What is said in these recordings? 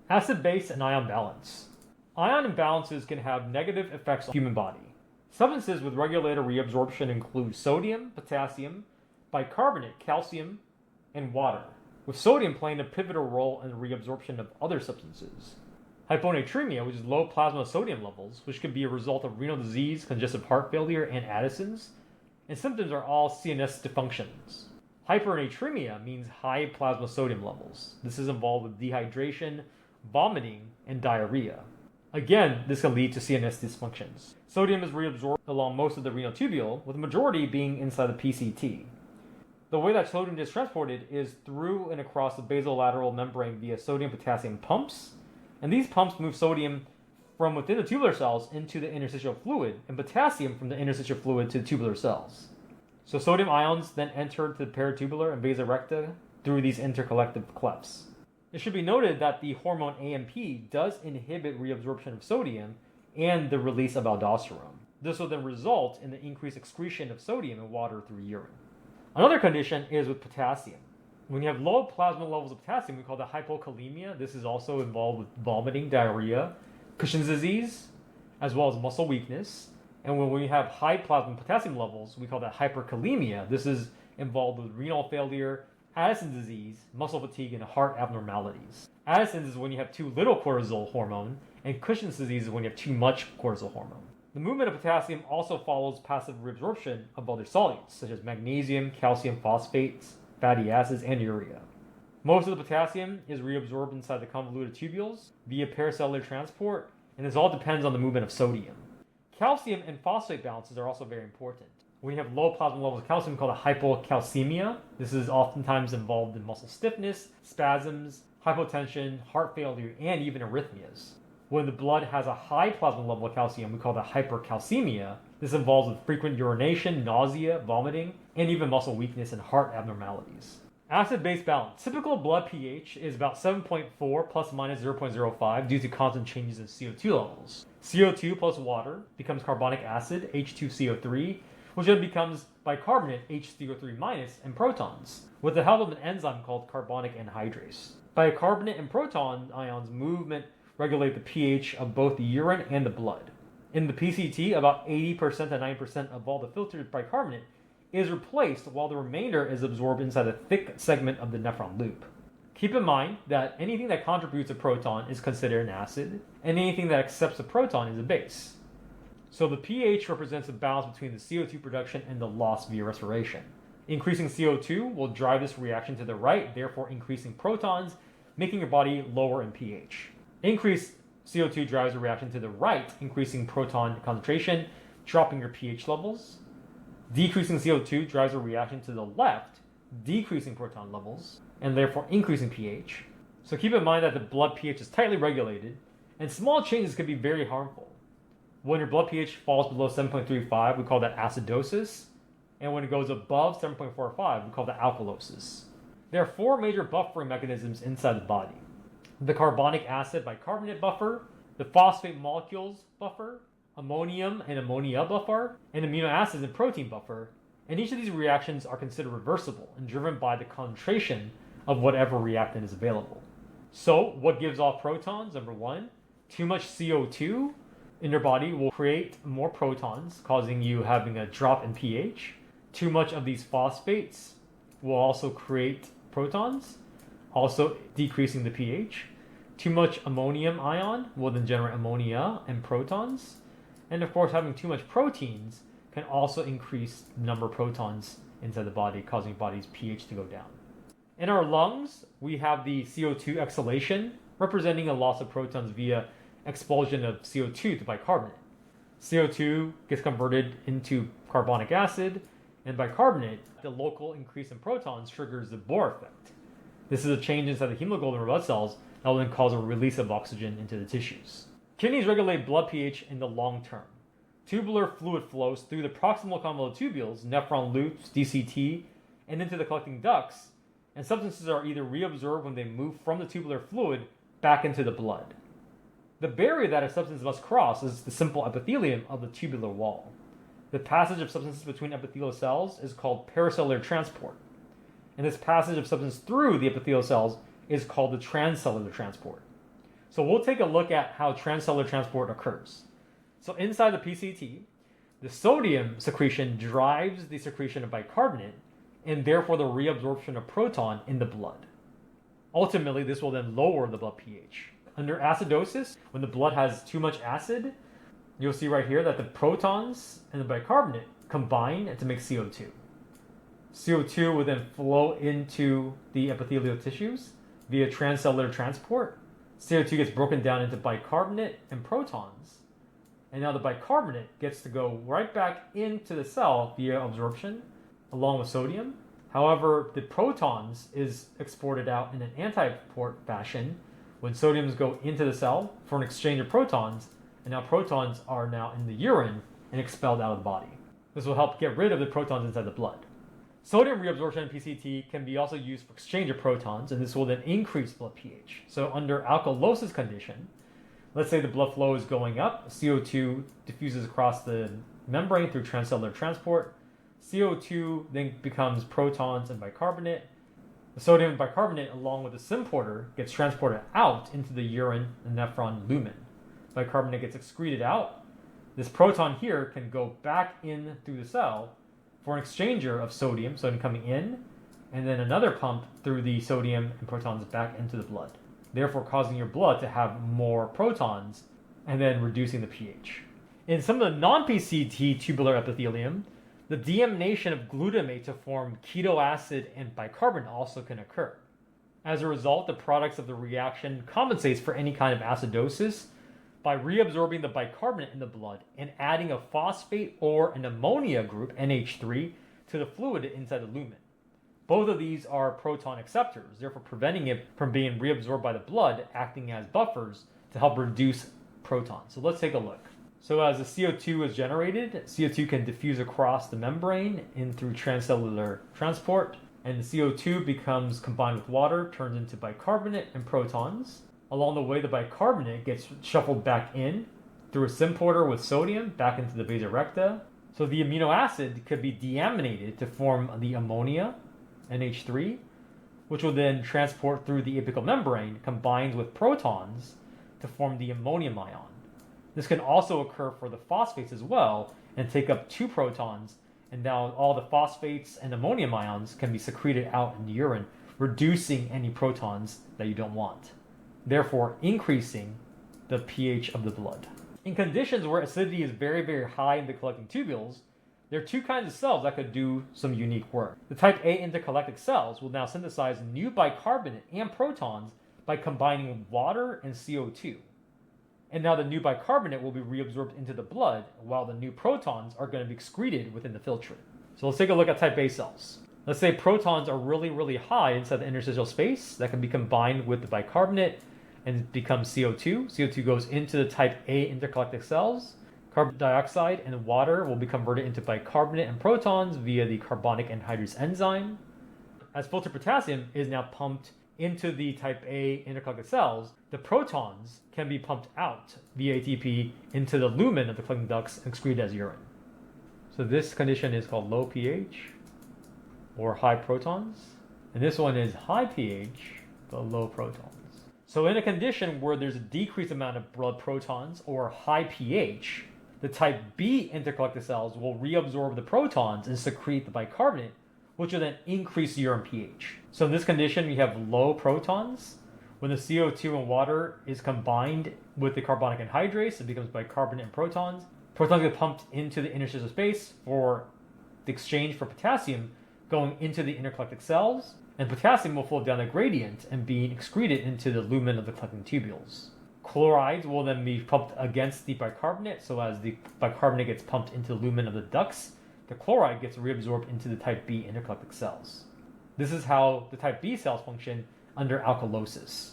Acid base and ion balance. Ion imbalances can have negative effects on the human body. Substances with regulated reabsorption include sodium, potassium, bicarbonate, calcium, and water, with sodium playing a pivotal role in the reabsorption of other substances. Hyponatremia, which is low plasma sodium levels, which can be a result of renal disease, congestive heart failure, and Addison's, and symptoms are all CNS dysfunctions. Hypernatremia means high plasma sodium levels. This is involved with dehydration, vomiting, and diarrhea. Again, this can lead to CNS dysfunctions. Sodium is reabsorbed along most of the renal tubule, with the majority being inside the PCT. The way that sodium is transported is through and across the basolateral membrane via sodium-potassium pumps, and these pumps move sodium from within the tubular cells into the interstitial fluid, and potassium from the interstitial fluid to the tubular cells. So sodium ions then enter the peritubular and vasa recta through these intercollective clefts. It should be noted that the hormone AMP does inhibit reabsorption of sodium and the release of aldosterone. This will then result in the increased excretion of sodium and water through urine. Another condition is with potassium. When you have low plasma levels of potassium, we call that hypokalemia. This is also involved with vomiting, diarrhea, Cushing's disease, as well as muscle weakness. And when we have high plasma potassium levels, we call that hyperkalemia. This is involved with renal failure, Addison's disease, muscle fatigue, and heart abnormalities. Addison's is when you have too little cortisol hormone, and Cushing's disease is when you have too much cortisol hormone. The movement of potassium also follows passive reabsorption of other solutes, such as magnesium, calcium phosphates, fatty acids, and urea. Most of the potassium is reabsorbed inside the convoluted tubules via paracellular transport, and this all depends on the movement of sodium. Calcium and phosphate balances are also very important. When you have low plasma levels of calcium, called a hypocalcemia, this is oftentimes involved in muscle stiffness, spasms, hypotension, heart failure, and even arrhythmias. When the blood has a high plasma level of calcium, we call that hypercalcemia. This involves with frequent urination, nausea, vomiting, and even muscle weakness and heart abnormalities. Acid-base balance. Typical blood pH is about 7.4 plus minus 0.05 due to constant changes in CO2 levels. CO2 plus water becomes carbonic acid, H2CO3, which then becomes bicarbonate, HCO3 minus, and protons, with the help of an enzyme called carbonic anhydrase. Bicarbonate and proton ions movement regulate the pH of both the urine and the blood. In the PCT, about 80% to 90% of all the filtered bicarbonate is replaced, while the remainder is absorbed inside a thick segment of the nephron loop. Keep in mind that anything that contributes a proton is considered an acid, and anything that accepts a proton is a base. So the pH represents a balance between the CO2 production and the loss via respiration. Increasing CO2 will drive this reaction to the right, therefore increasing protons, making your body lower in pH. Increased CO2 drives a reaction to the right, increasing proton concentration, dropping your pH levels. Decreasing CO2 drives a reaction to the left, decreasing proton levels, and therefore increasing pH. So keep in mind that the blood pH is tightly regulated, and small changes can be very harmful. When your blood pH falls below 7.35, we call that acidosis, and when it goes above 7.45, we call that alkalosis. There are four major buffering mechanisms inside the body: the carbonic acid bicarbonate buffer, the phosphate molecules buffer, ammonium and ammonia buffer, and amino acids and protein buffer, and each of these reactions are considered reversible and driven by the concentration of whatever reactant is available. So, what gives off protons? Number one, too much CO2 in your body will create more protons, causing you having a drop in pH. Too much of these phosphates will also create protons, also decreasing the pH. Too much ammonium ion will then generate ammonia and protons. And of course, having too much proteins can also increase the number of protons inside the body, causing your body's pH to go down. In our lungs, we have the CO2 exhalation, representing a loss of protons via expulsion of CO2 to bicarbonate. CO2 gets converted into carbonic acid, and bicarbonate, the local increase in protons, triggers the Bohr effect. This is a change inside the hemoglobin or blood cells that will then cause a release of oxygen into the tissues. Kidneys regulate blood pH in the long term. Tubular fluid flows through the proximal convoluted tubules, nephron loops, DCT, and into the collecting ducts, and substances are either reabsorbed when they move from the tubular fluid back into the blood. The barrier that a substance must cross is the simple epithelium of the tubular wall. The passage of substances between epithelial cells is called paracellular transport, and this passage of substance through the epithelial cells is called the transcellular transport. So we'll take a look at how transcellular transport occurs. So inside the PCT, the sodium secretion drives the secretion of bicarbonate and therefore the reabsorption of proton in the blood. Ultimately, this will then lower the blood pH. Under acidosis, when the blood has too much acid, you'll see right here that the protons and the bicarbonate combine to make CO2. CO2 will then flow into the epithelial tissues via transcellular transport. CO2 gets broken down into bicarbonate and protons. And now the bicarbonate gets to go right back into the cell via absorption along with sodium. However, the protons is exported out in an antiport fashion when sodiums go into the cell for an exchange of protons, and now protons are now in the urine and expelled out of the body. This will help get rid of the protons inside the blood. Sodium reabsorption in PCT can be also used for exchange of protons, and this will then increase blood pH. So under alkalosis condition, let's say the blood flow is going up, CO2 diffuses across the membrane through transcellular transport. CO2 then becomes protons and bicarbonate. The sodium and bicarbonate, along with the symporter, gets transported out into the urine and nephron lumen. Bicarbonate gets excreted out. This proton here can go back in through the cell for an exchanger of sodium coming in, and then another pump through the sodium and protons back into the blood, therefore causing your blood to have more protons and then reducing the pH. In some of the non-PCT tubular epithelium, the deamination of glutamate to form ketoacid and bicarbonate also can occur. As a result, the products of the reaction compensates for any kind of acidosis by reabsorbing the bicarbonate in the blood and adding a phosphate or an ammonia group, NH3, to the fluid inside the lumen. Both of these are proton acceptors, therefore preventing it from being reabsorbed by the blood, acting as buffers to help reduce protons. So let's take a look. So as the CO2 is generated, CO2 can diffuse across the membrane in through transcellular transport, and the CO2 becomes combined with water, turns into bicarbonate and protons. Along the way, the bicarbonate gets shuffled back in through a symporter with sodium back into the vasa recta. So the amino acid could be deaminated to form the ammonia, NH3, which will then transport through the apical membrane, combined with protons to form the ammonium ion. This can also occur for the phosphates as well and take up 2 protons, and now all the phosphates and ammonium ions can be secreted out in the urine, reducing any protons that you don't want, therefore increasing the pH of the blood. In conditions where acidity is very, very high in the collecting tubules, there are 2 kinds of cells that could do some unique work. The type A intergalactic cells will now synthesize new bicarbonate and protons by combining water and CO2. And now the new bicarbonate will be reabsorbed into the blood, while the new protons are going to be excreted within the filtrate. So let's take a look at type A cells. Let's say protons are really, really high inside the interstitial space that can be combined with the bicarbonate and becomes CO2. CO2 goes into the type A intergalactic cells. Carbon dioxide and water will be converted into bicarbonate and protons via the carbonic anhydrase enzyme. As filtered potassium is now pumped into the type A intergalactic cells, the protons can be pumped out via ATP into the lumen of the collecting ducts and excreted as urine. So this condition is called low pH or high protons, and this one is high pH but low protons. So in a condition where there's a decreased amount of blood protons or high pH, the type B intergalactic cells will reabsorb the protons and secrete the bicarbonate, which will then increase urine pH. So in this condition, we have low protons. When the CO2 and water is combined with the carbonic anhydrase, it becomes bicarbonate and protons. Protons get pumped into the interstitial space for the exchange for potassium going into the intergalactic cells, and potassium will flow down the gradient and be excreted into the lumen of the collecting tubules. Chlorides will then be pumped against the bicarbonate, so as the bicarbonate gets pumped into the lumen of the ducts, the chloride gets reabsorbed into the type B intergalactic cells. This is how the type B cells function under alkalosis.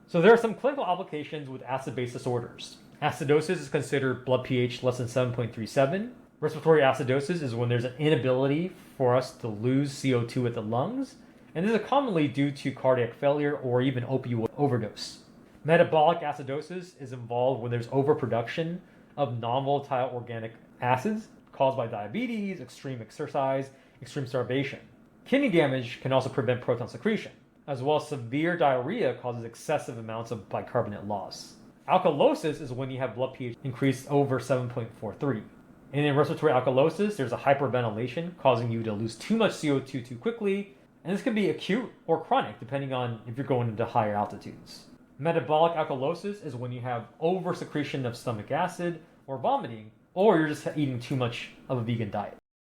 So there are some clinical applications with acid-base disorders. Acidosis is considered blood pH less than 7.37. Respiratory acidosis is when there's an inability for us to lose CO2 with the lungs, and this is commonly due to cardiac failure or even opioid overdose. Metabolic acidosis is involved when there's overproduction of non-volatile organic acids caused by diabetes, extreme exercise, extreme starvation. Kidney damage can also prevent proton secretion. as well as severe diarrhea causes excessive amounts of bicarbonate loss. Alkalosis is when you have blood pH increased over 7.43. And in respiratory alkalosis, there's a hyperventilation causing you to lose too much CO2 too quickly, and this can be acute or chronic depending on if you're going into higher altitudes. Metabolic alkalosis is when you have oversecretion of stomach acid or vomiting, or you're just eating too much of a vegan diet.